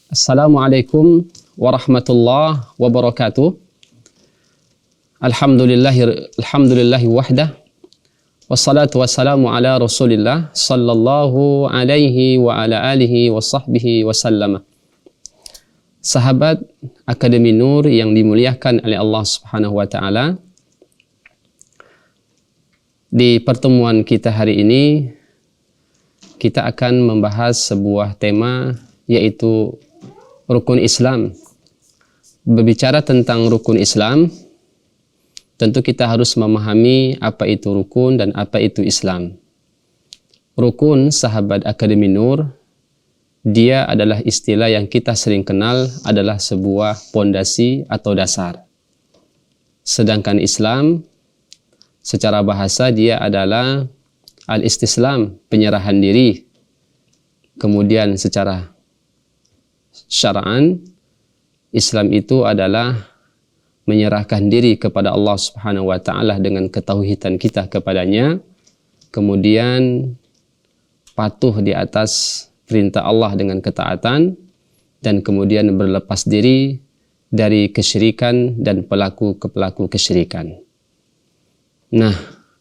Assalamualaikum warahmatullahi wabarakatuh. Alhamdulillahi wahdah. Wassalatu wassalamu ala Rasulillah sallallahu alaihi wa ala alihi wa sahbihi wasallam. Sahabat Akademi Nur yang dimuliakan oleh Allah Subhanahu wa taala. Di pertemuan kita hari ini kita akan membahas sebuah tema, yaitu rukun Islam. Berbicara tentang rukun Islam, tentu kita harus memahami apa itu rukun dan apa itu Islam. Rukun, sahabat Akademi Nur, dia adalah istilah yang kita sering kenal, adalah sebuah pondasi atau dasar. Sedangkan Islam, secara bahasa dia adalah al-istislam, penyerahan diri. Kemudian secara syara'an, Islam itu adalah menyerahkan diri kepada Allah Subhanahu wa taala dengan ketauhidan kita kepadanya, kemudian patuh di atas perintah Allah dengan ketaatan, dan kemudian berlepas diri dari kesyirikan dan pelaku kesyirikan. Nah,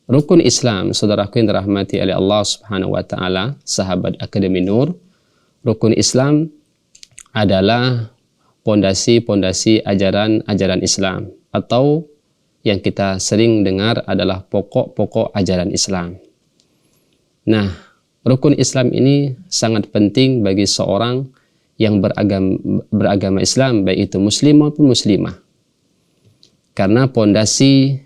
rukun Islam, saudaraku yang dirahmati oleh Allah Subhanahu wa taala, sahabat Akademi Nur, rukun Islam adalah pondasi-pondasi ajaran Islam, atau yang kita sering dengar adalah pokok-pokok ajaran Islam. Nah, rukun Islam ini sangat penting bagi seorang yang beragama Islam, baik itu muslim maupun muslimah. Karena pondasi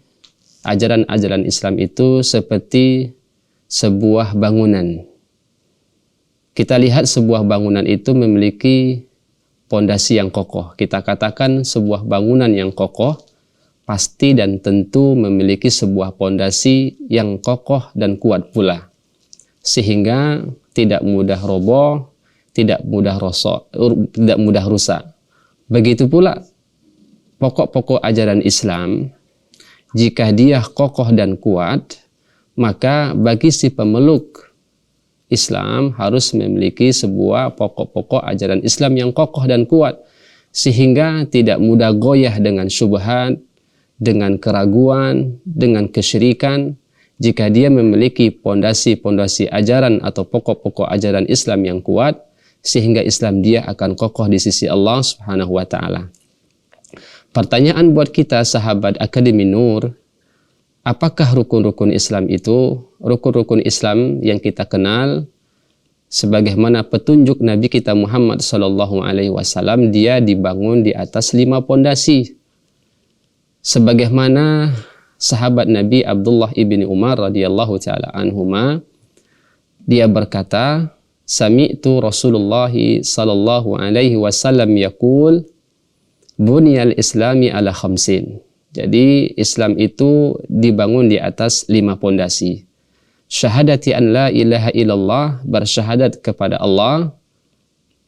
ajaran Islam itu seperti sebuah bangunan. Kita lihat sebuah bangunan itu memiliki pondasi yang kokoh. Kita katakan sebuah bangunan yang kokoh pasti dan tentu memiliki sebuah pondasi yang kokoh dan kuat pula, sehingga tidak mudah roboh, tidak mudah rusak. Begitu pula pokok-pokok ajaran Islam, jika dia kokoh dan kuat, maka bagi si pemeluk Islam harus memiliki sebuah pokok-pokok ajaran Islam yang kokoh dan kuat, sehingga tidak mudah goyah dengan syubhat, dengan keraguan, dengan kesyirikan. Jika dia memiliki pondasi-pondasi ajaran atau pokok-pokok ajaran Islam yang kuat, sehingga Islam dia akan kokoh di sisi Allah Subhanahu wa taala. Pertanyaan buat kita sahabat Akademi Nur, apakah rukun-rukun Islam itu? Rukun-rukun Islam yang kita kenal sebagaimana petunjuk Nabi kita Muhammad sallallahu alaihi wasallam, dia dibangun di atas 5 pondasi. Sebagaimana sahabat Nabi Abdullah ibni Umar radhiyallahu taala anhuma, dia berkata, sami'tu Rasulullah sallallahu alaihi wasallam yaqul, bunyal islami ala khamsin. Jadi Islam itu dibangun di atas 5 pondasi. Syahadati an la ilaha illallah, bersyahadat kepada Allah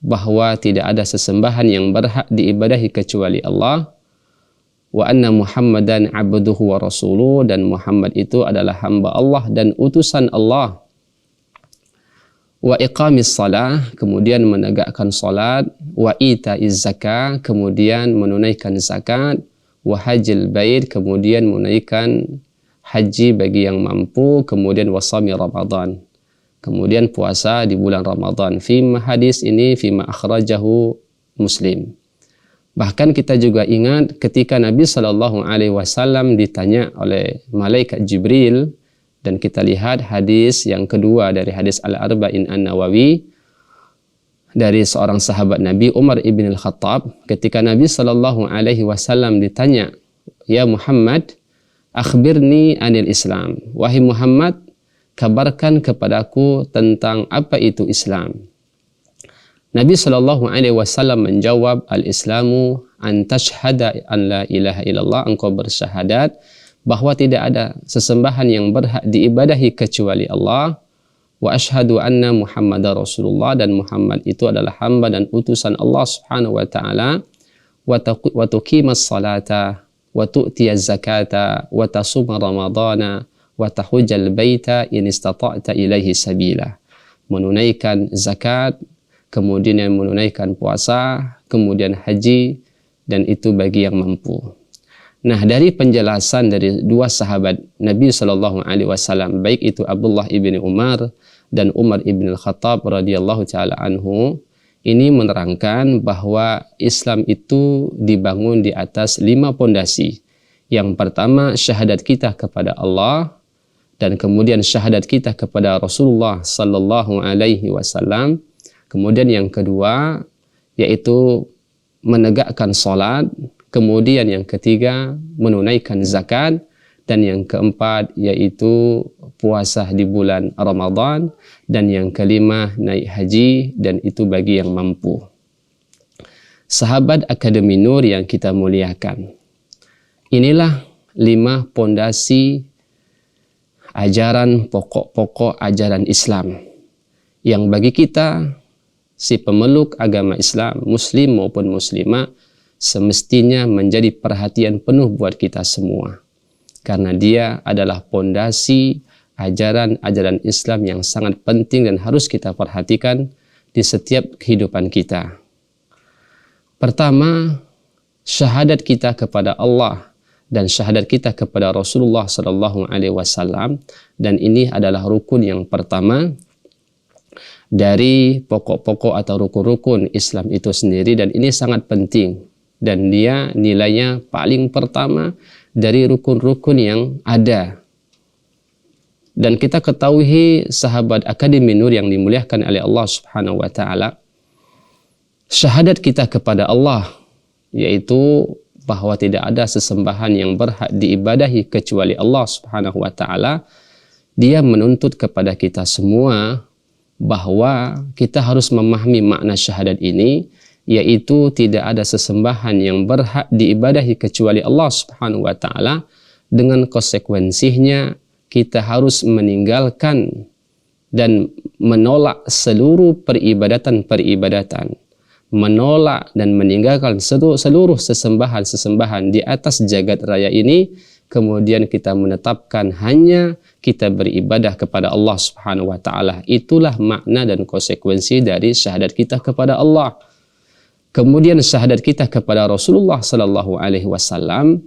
bahwa tidak ada sesembahan yang berhak diibadahi kecuali Allah. Wa anna Muhammadan abduhu wa rasuluh, dan Muhammad itu adalah hamba Allah dan utusan Allah. Wa iqamis salah, kemudian menegakkan salat. Wa itaiz zakah, kemudian menunaikan zakat. Wa hajjil bait, kemudian menunaikan haji bagi yang mampu. Kemudian wasami Ramadan, kemudian puasa di bulan Ramadan. Fima hadis ini fima akhrajahu Muslim. Bahkan kita juga ingat ketika Nabi Shallallahu Alaihi Wasallam ditanya oleh malaikat Jibril, dan kita lihat hadis yang kedua dari hadis Al-Arba'in An-Nawawi dari seorang sahabat Nabi Umar ibn al-Khattab, ketika Nabi Shallallahu Alaihi Wasallam ditanya, ya Muhammad, akhbirni anil Islam. Wahai Muhammad, kabarkan kepadaku tentang apa itu Islam. Nabi Shallallahu Alaihi Wasallam menjawab, al-Islamu an tashhada an la ilaha illallah, engkau bersyahadat bahwa tidak ada sesembahan yang berhak diibadahi kecuali Allah, wa ashhadu anna Muhammadar Rasulullah, dan Muhammad itu adalah hamba dan utusan Allah Subhanahu wa taala, wa tuqimas salata wa tu'tiyaz zakata wa tasuma ramadana wa tahujjal baita in istata'ta ilaihi sabila. Menunaikan zakat, kemudian yang menunaikan puasa, kemudian haji, dan itu bagi yang mampu. Nah, dari penjelasan dari dua sahabat Nabi Shallallahu Alaihi Wasallam, baik itu Abdullah ibni Umar dan Umar ibn al-Khattab radhiyallahu taala anhu, ini menerangkan bahwa Islam itu dibangun di atas 5 pondasi. Yang pertama, syahadat kita kepada Allah, dan kemudian syahadat kita kepada Rasulullah Sallallahu Alaihi Wasallam. Kemudian yang kedua yaitu menegakkan salat. Kemudian yang ketiga menunaikan zakat, dan yang keempat yaitu puasa di bulan Ramadan, dan yang kelima naik haji, dan itu bagi yang mampu. Sahabat Akademi Nur yang kita muliakan, inilah 5 pondasi ajaran pokok-pokok ajaran Islam yang bagi kita si pemeluk agama Islam, muslim maupun muslimah, semestinya menjadi perhatian penuh buat kita semua, karena dia adalah pondasi ajaran-ajaran Islam yang sangat penting dan harus kita perhatikan di setiap kehidupan kita. Pertama, syahadat kita kepada Allah dan syahadat kita kepada Rasulullah Sallallahu Alaihi Wasallam, dan ini adalah rukun yang pertama dari pokok-pokok atau rukun-rukun Islam itu sendiri, dan ini sangat penting dan dia nilainya paling pertama dari rukun-rukun yang ada. Dan kita ketahui sahabat Akademi Nur yang dimuliakan oleh Allah Subhanahu wa taala, syahadat kita kepada Allah yaitu bahwa tidak ada sesembahan yang berhak diibadahi kecuali Allah Subhanahu wa taala. Dia menuntut kepada kita semua bahwa kita harus memahami makna syahadat ini, yaitu tidak ada sesembahan yang berhak diibadahi kecuali Allah Subhanahu wa taala. Dengan konsekuensinya kita harus meninggalkan dan menolak seluruh peribadatan, menolak dan meninggalkan seluruh sesembahan di atas jagat raya ini. Kemudian kita menetapkan hanya kita beribadah kepada Allah Subhanahu wa taala. Itulah makna dan konsekuensi dari syahadat kita kepada Allah. Kemudian syahadat kita kepada Rasulullah Sallallahu Alaihi Wasallam,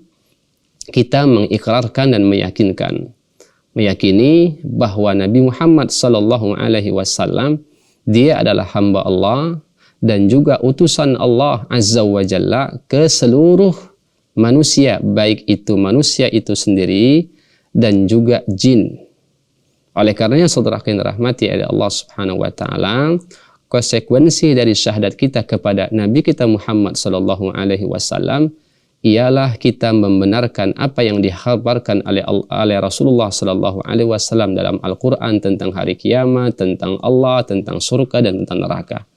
kita mengikrarkan dan meyakini bahwa Nabi Muhammad Sallallahu Alaihi Wasallam dia adalah hamba Allah dan juga utusan Allah Azza wa Jalla ke seluruh manusia, baik itu manusia itu sendiri dan juga jin. Oleh karenanya saudara yang dirahmati oleh Allah Subhanahu wa taala, konsekuensi dari syahadat kita kepada Nabi kita Muhammad Sallallahu Alaihi Wasallam ialah kita membenarkan apa yang dikhabarkan oleh Rasulullah Sallallahu Alaihi Wasallam dalam Al-Quran tentang hari kiamat, tentang Allah, tentang surga dan tentang neraka.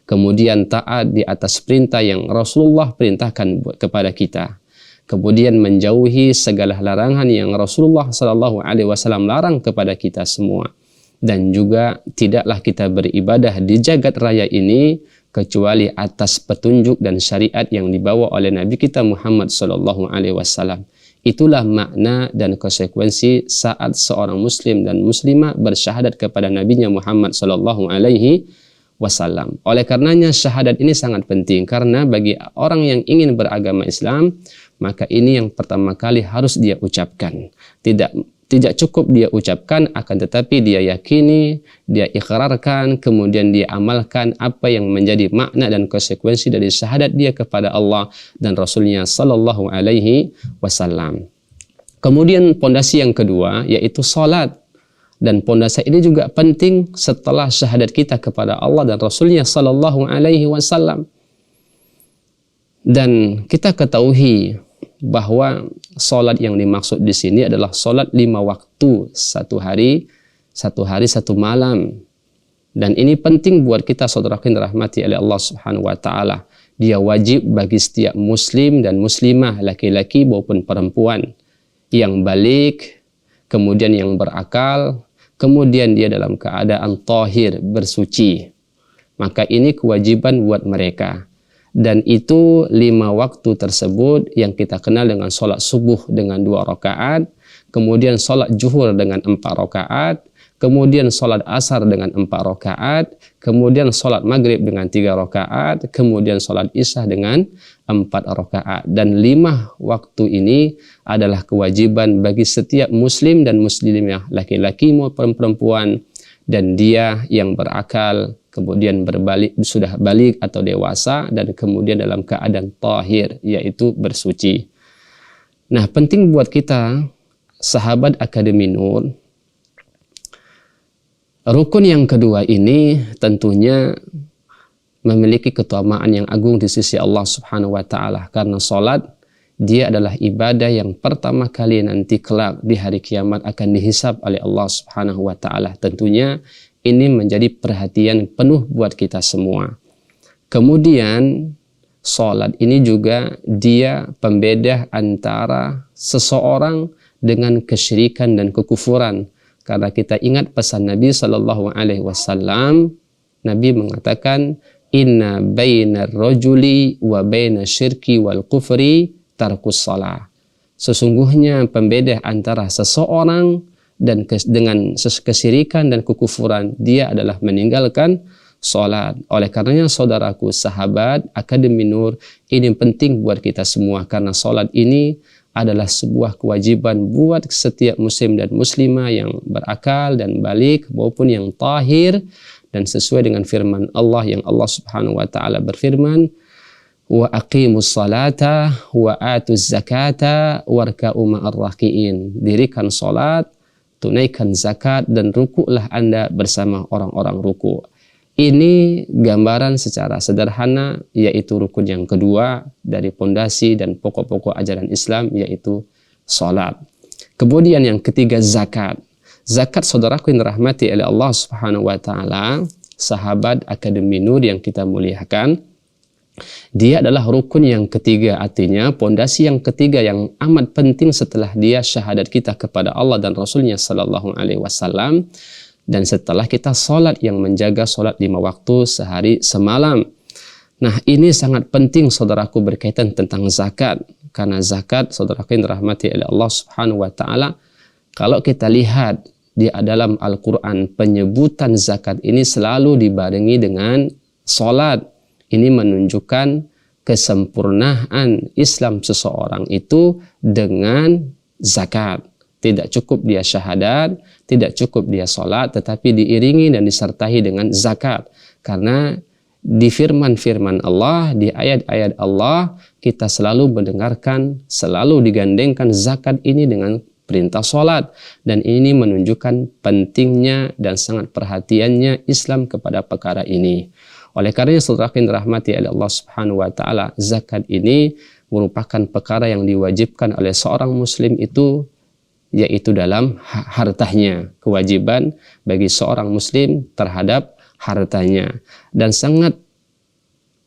Kemudian taat di atas perintah yang Rasulullah perintahkan kepada kita. Kemudian menjauhi segala larangan yang Rasulullah Sallallahu Alaihi Wasallam larang kepada kita semua. Dan juga tidaklah kita beribadah di jagat raya ini kecuali atas petunjuk dan syariat yang dibawa oleh Nabi kita Muhammad Sallallahu Alaihi Wasallam. Itulah makna dan konsekuensi saat seorang muslim dan muslimah bersyahadat kepada Nabinya Muhammad Sallallahu Alaihi Wasallam. Oleh karenanya syahadat ini sangat penting, karena bagi orang yang ingin beragama Islam, maka ini yang pertama kali harus dia ucapkan. Tidak cukup dia ucapkan, akan tetapi dia yakini, dia ikrarkan, kemudian dia amalkan apa yang menjadi makna dan konsekuensi dari syahadat dia kepada Allah dan Rasulnya Sallallahu Alaihi Wasallam. Kemudian pondasi yang kedua yaitu salat. Dan pondasi ini juga penting setelah syahadat kita kepada Allah dan Rasulnya Sallallahu Alaihi Wasallam. Dan kita ketahui bahwa salat yang dimaksud di sini adalah salat 5 waktu, satu hari satu malam. Dan ini penting buat kita saudara yang dirahmati oleh Allah Subhanahu wa taala. Dia wajib bagi setiap muslim dan muslimah, laki-laki maupun perempuan, yang balik, kemudian yang berakal, kemudian dia dalam keadaan tahir, bersuci. Maka ini kewajiban buat mereka. Dan itu 5 waktu tersebut yang kita kenal dengan sholat subuh dengan 2 rakaat, kemudian sholat zuhur dengan 4 rakaat, kemudian sholat asar dengan 4 rakaat, kemudian sholat maghrib dengan 3 rakaat, kemudian sholat isya dengan 4 rakaat. Dan 5 waktu ini adalah kewajiban bagi setiap muslim dan muslimah, laki-laki maupun perempuan, dan dia yang berakal, kemudian sudah balik atau dewasa, dan kemudian dalam keadaan tahir, yaitu bersuci. Nah, penting buat kita, sahabat Akademi Nur, rukun yang kedua ini tentunya memiliki keutamaan yang agung di sisi Allah Subhanahu wa Ta'ala, karena salat dia adalah ibadah yang pertama kali nanti kelak di hari kiamat akan dihisab oleh Allah Subhanahu wa Ta'ala. Tentunya ini menjadi perhatian penuh buat kita semua. Kemudian salat ini juga dia pembeda antara seseorang dengan kesyirikan dan kekufuran. Karena kita ingat pesan Nabi Sallallahu Alaihi Wasallam, Nabi mengatakan, Inna bainar rajuli wa baina syirki wal kufri tarkus salah. Sesungguhnya pembeda antara seseorang dan dengan kesyirikan dan kekufuran, dia adalah meninggalkan salat. Oleh karenanya saudaraku, sahabat Akademi Nur, ini penting buat kita semua, karena salat ini adalah sebuah kewajiban buat setiap muslim dan muslimah yang berakal dan balik maupun yang tahir, dan sesuai dengan firman Allah yang Allah Subhanahu wa Ta'ala berfirman, wa aqimus salata wa atuz zakata warka'u ma'ar raki'in. Dirikan salat, tunaikan zakat, dan rukuklah Anda bersama orang-orang ruku. Ini gambaran secara sederhana, yaitu rukun yang kedua dari pondasi dan pokok-pokok ajaran Islam, yaitu salat. Kemudian yang ketiga, zakat. Zakat, saudaraku yang dirahmati oleh Allah Subhanahu wa Ta'ala, sahabat Akademi Nur yang kita muliakan, dia adalah rukun yang ketiga, artinya pondasi yang ketiga yang amat penting setelah dia syahadat kita kepada Allah dan Rasulnya Sallallahu Alaihi Wasallam, dan setelah kita sholat yang menjaga sholat 5 waktu sehari semalam. Nah, ini sangat penting saudaraku berkaitan tentang zakat, karena zakat, saudaraku yang dirahmati oleh Allah Subhanahu wa Ta'ala, kalau kita lihat di dalam Al-Quran, penyebutan zakat ini selalu dibarengi dengan sholat. Ini menunjukkan kesempurnaan Islam seseorang itu dengan zakat. Tidak cukup dia syahadat, tidak cukup dia sholat, tetapi diiringi dan disertai dengan zakat. Karena di firman-firman Allah, di ayat-ayat Allah, kita selalu mendengarkan, selalu digandengkan zakat ini dengan perintah sholat. Dan ini menunjukkan pentingnya dan sangat perhatiannya Islam kepada perkara ini. Oleh karena saudara yang dirahmati oleh Allah Subhanahu wa Ta'ala, zakat ini merupakan perkara yang diwajibkan oleh seorang muslim itu, yaitu dalam hartanya. Kewajiban bagi seorang muslim terhadap hartanya. Dan sangat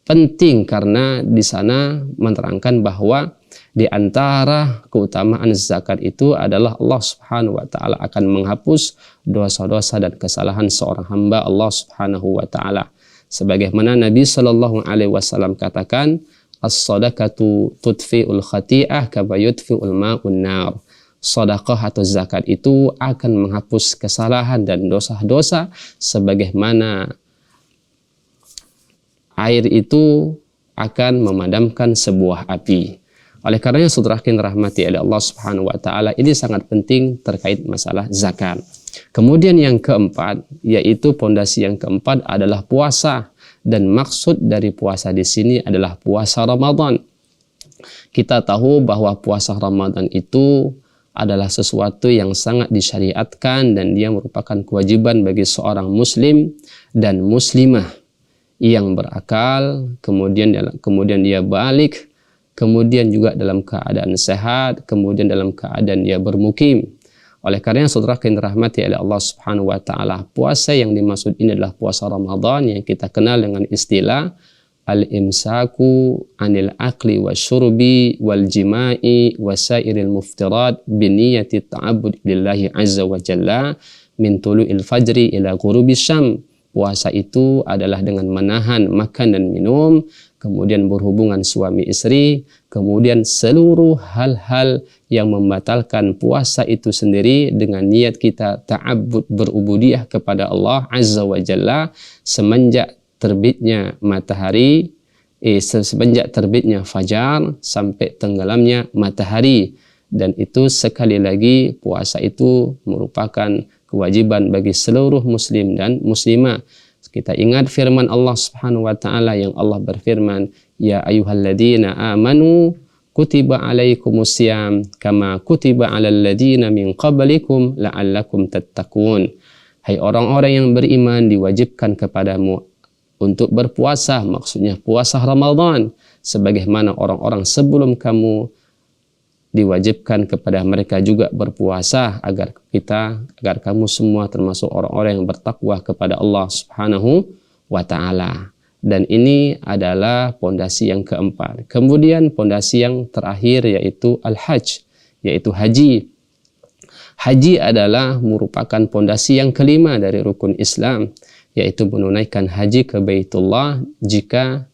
penting karena di sana menerangkan bahwa di antara keutamaan zakat itu adalah Allah Subhanahu wa Ta'ala akan menghapus dosa-dosa dan kesalahan seorang hamba Allah Subhanahu wa Ta'ala. Sebagaimana Nabi Sallallahu Alaihi Wasallam katakan, as-sadaqatu tudfi'ul khati'ah kama yudfi'ul ma'un nar. Sedekah atau zakat itu akan menghapus kesalahan dan dosa-dosa sebagaimana air itu akan memadamkan sebuah api. Oleh karenanya saudara yang dirahmati oleh Allah Subhanahu wa Ta'ala, ini sangat penting terkait masalah zakat. Kemudian yang keempat, yaitu pondasi yang keempat adalah puasa, dan maksud dari puasa di sini adalah puasa Ramadan. Kita tahu bahwa puasa Ramadan itu adalah sesuatu yang sangat disyariatkan, dan dia merupakan kewajiban bagi seorang muslim dan muslimah yang berakal, kemudian dia balik, kemudian juga dalam keadaan sehat, kemudian dalam keadaan dia bermukim. Oleh karena saudara yang dirahmati oleh Allah Subhanahu wa Ta'ala, puasa yang dimaksud ini adalah puasa Ramadan yang kita kenal dengan istilah al-imsaku anil akli wa syurbi wal jima'i wa sairil muftirat biniyati ta'abbud lillahi azza wa jalla min tulu'il fajri ila ghurubis syam. Puasa itu adalah dengan menahan makan dan minum, kemudian berhubungan suami istri, kemudian seluruh hal-hal yang membatalkan puasa itu sendiri dengan niat kita ta'abbud berubudiyah kepada Allah Azza wa Jalla semenjak terbitnya matahari, semenjak terbitnya fajar sampai tenggelamnya matahari. Dan itu sekali lagi puasa itu merupakan kewajiban bagi seluruh muslim dan muslimah. Kita ingat firman Allah Subhanahu wa taala yang Allah berfirman, ya ayyuhalladzina amanu kutiba alaikumusiyam kama kutiba alal ladzina min qablikum la'allakum tattaqun. Hai orang-orang yang beriman, diwajibkan kepadamu untuk berpuasa, maksudnya puasa Ramadan, sebagaimana orang-orang sebelum kamu diwajibkan kepada mereka juga berpuasa, agar kamu semua termasuk orang-orang yang bertakwa kepada Allah Subhanahu wa taala. Dan ini adalah pondasi yang keempat. Kemudian pondasi yang terakhir yaitu al-hajj, yaitu haji. Haji adalah merupakan pondasi yang kelima dari rukun Islam, yaitu menunaikan haji ke Baitullah jika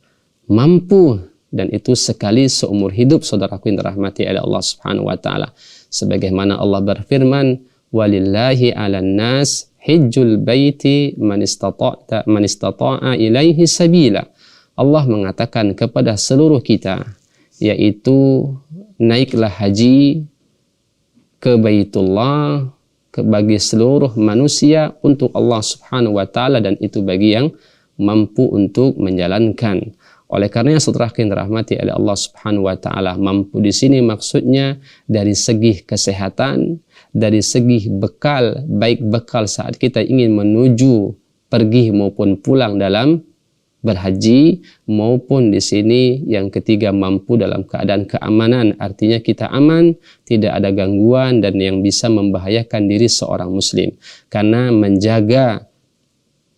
mampu, dan itu sekali seumur hidup, saudaraku yang dirahmati oleh Allah Subhanahu wa taala. Sebagaimana Allah berfirman, walillahi 'alan nas hajjul baiti man istata'a ilaihi sabila. Allah mengatakan kepada seluruh kita, yaitu naiklah haji ke Baitullah bagi seluruh manusia untuk Allah Subhanahu wa taala, dan itu bagi yang mampu untuk menjalankan. Oleh karenanya saudara yang dirahmati oleh Allah Subhanahu wa taala, mampu di sini maksudnya dari segi kesehatan, dari segi bekal, baik bekal saat kita ingin menuju pergi maupun pulang dalam berhaji, maupun di sini yang ketiga mampu dalam keadaan keamanan, artinya kita aman, tidak ada gangguan dan yang bisa membahayakan diri seorang muslim. Karena menjaga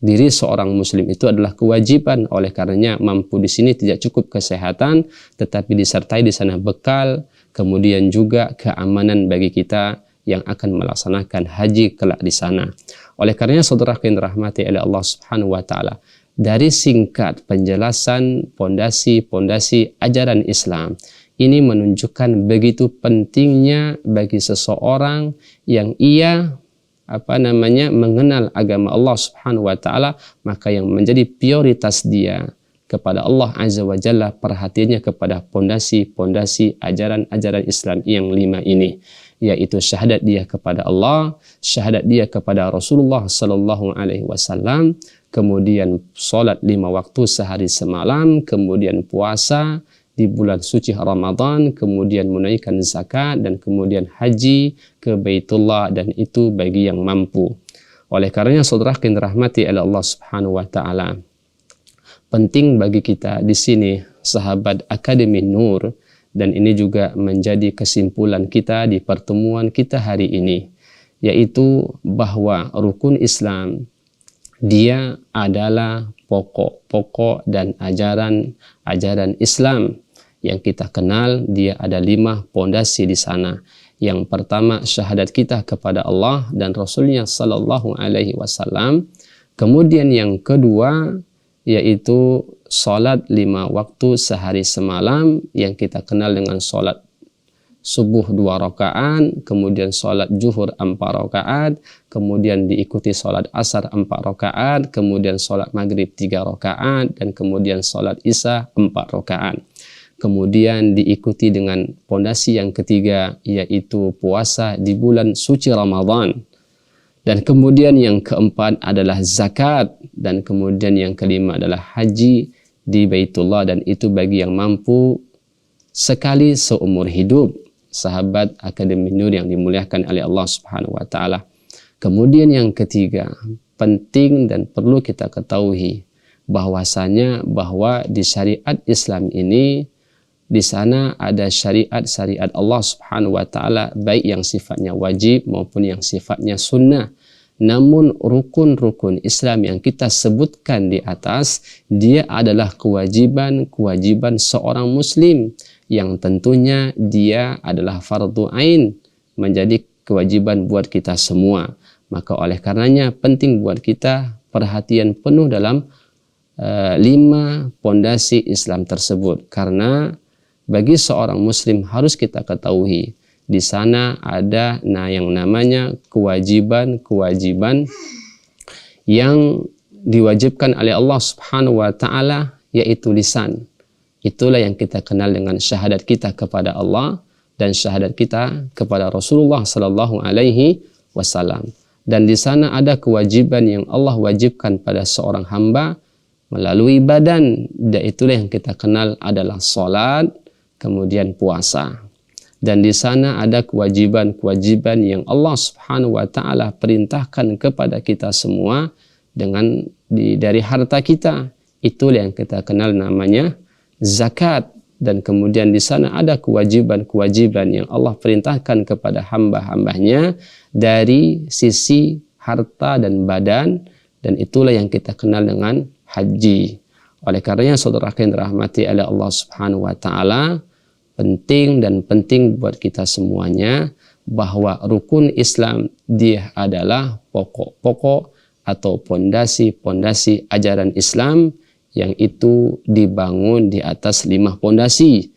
diri seorang muslim itu adalah kewajiban. Oleh karenanya mampu di sini tidak cukup kesehatan, tetapi disertai di sana bekal, kemudian juga keamanan bagi kita yang akan melaksanakan haji kelak di sana. Oleh karenanya saudara yang dirahmati oleh Allah Subhanahu wa taala, dari singkat penjelasan pondasi-pondasi ajaran Islam ini menunjukkan begitu pentingnya bagi seseorang yang ia mengenal agama Allah Subhanahu wa taala, maka yang menjadi prioritas dia kepada Allah Azza wa Jalla, perhatiannya kepada pondasi-pondasi ajaran-ajaran Islam yang 5 ini, yaitu syahadat dia kepada Allah, syahadat dia kepada Rasulullah sallallahu alaihi wasallam, kemudian salat 5 waktu sehari semalam, kemudian puasa di bulan suci Ramadan, kemudian menunaikan zakat, dan kemudian haji ke Baitullah, dan itu bagi yang mampu. Oleh karenanya saudara yang dirahmati oleh Allah Subhanahu wa taala, penting bagi kita di sini sahabat Akademi Nur, dan ini juga menjadi kesimpulan kita di pertemuan kita hari ini, yaitu bahwa rukun Islam dia adalah pokok-pokok dan ajaran Islam yang kita kenal. Dia ada 5 pondasi di sana. Yang pertama syahadat kita kepada Allah dan Rasulnya sallallahu alaihi wasallam. Kemudian yang kedua yaitu salat 5 waktu sehari semalam yang kita kenal dengan salat subuh 2 rakaat, kemudian salat zuhur 4 rakaat, kemudian diikuti salat asar 4 rakaat, kemudian salat maghrib 3 rakaat, dan kemudian salat isya 4 rakaat. Kemudian diikuti dengan pondasi yang ketiga yaitu puasa di bulan suci Ramadan. Dan kemudian yang keempat adalah zakat, dan kemudian yang kelima adalah haji di Baitullah, dan itu bagi yang mampu sekali seumur hidup, sahabat Akademi Nur yang dimuliakan oleh Allah Subhanahu wa taala. Kemudian yang ketiga, penting dan perlu kita ketahui bahwasanya bahwa di syariat Islam ini di sana ada syariat-syariat Allah Subhanahu wa taala, baik yang sifatnya wajib maupun yang sifatnya sunnah. Namun rukun-rukun Islam yang kita sebutkan di atas, dia adalah kewajiban seorang muslim yang tentunya dia adalah fardu ain, menjadi kewajiban buat kita semua. Maka oleh karenanya penting buat kita perhatian penuh dalam 5 pondasi Islam tersebut, karena bagi seorang muslim harus kita ketahui, di sana ada yang namanya kewajiban-kewajiban yang diwajibkan oleh Allah Subhanahu wa taala, yaitu lisan. Itulah yang kita kenal dengan syahadat kita kepada Allah dan syahadat kita kepada Rasulullah sallallahu alaihi wasallam. Dan di sana ada kewajiban yang Allah wajibkan pada seorang hamba melalui badan, dan itulah yang kita kenal adalah salat, kemudian puasa. Dan di sana ada kewajiban-kewajiban yang Allah Subhanahu wa taala perintahkan kepada kita semua dengan dari harta kita. Itulah yang kita kenal namanya zakat. Dan kemudian di sana ada kewajiban-kewajiban yang Allah perintahkan kepada hamba-hambanya dari sisi harta dan badan, dan itulah yang kita kenal dengan haji. Oleh karenanya saudara yang dirahmati oleh Allah Subhanahu wa taala, penting buat kita semuanya bahwa rukun Islam dia adalah pokok-pokok atau pondasi-pondasi ajaran Islam yang itu dibangun di atas 5 pondasi.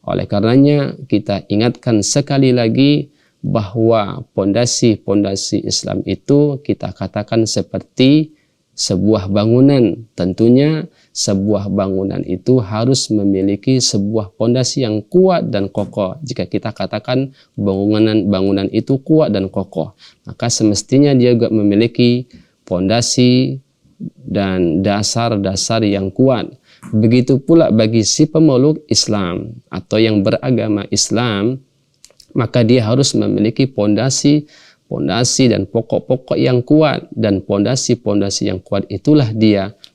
Oleh karenanya kita ingatkan sekali lagi bahwa pondasi-pondasi Islam itu kita katakan seperti sebuah bangunan. Tentunya sebuah bangunan itu harus memiliki sebuah pondasi yang kuat dan kokoh. Jika kita katakan bangunan itu kuat dan kokoh, maka semestinya dia juga memiliki pondasi dan dasar-dasar yang kuat. Begitu pula bagi si pemeluk Islam atau yang beragama Islam, maka dia harus memiliki pondasi dan pokok-pokok yang kuat, dan pondasi-pondasi yang kuat itulah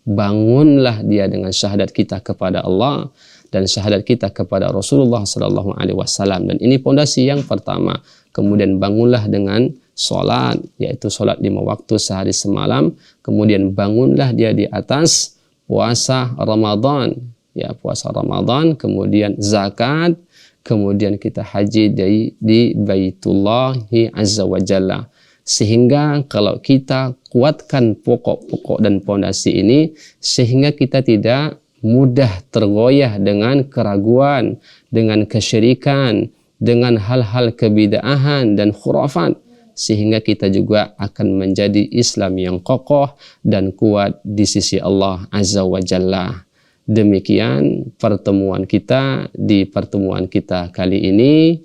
bangunlah dia dengan syahadat kita kepada Allah dan syahadat kita kepada Rasulullah sallallahu alaihi wasallam. Dan ini pondasi yang pertama. Kemudian bangunlah dengan salat, yaitu salat 5 waktu sehari semalam. Kemudian bangunlah dia di atas puasa Ramadan, ya puasa Ramadan, kemudian zakat, kemudian kita haji di Baitullahi Azza wa Jalla. Sehingga kalau kita kuatkan pokok-pokok dan pondasi ini, sehingga kita tidak mudah tergoyah dengan keraguan, dengan kesyirikan, dengan hal-hal kebid'ahan dan khurafat, sehingga kita juga akan menjadi Islam yang kokoh dan kuat di sisi Allah Azza wa Jalla. Demikian pertemuan kita di pertemuan kita kali ini.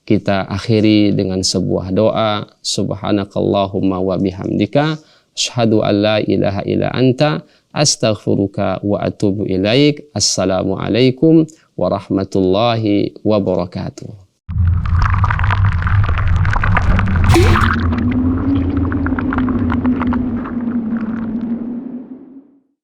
Kita akhiri dengan sebuah doa. Subhanakallahumma wa bihamdika asyhadu an la ilaha illa anta astaghfiruka wa atubu ilaik. Assalamualaikum warahmatullahi wabarakatuh.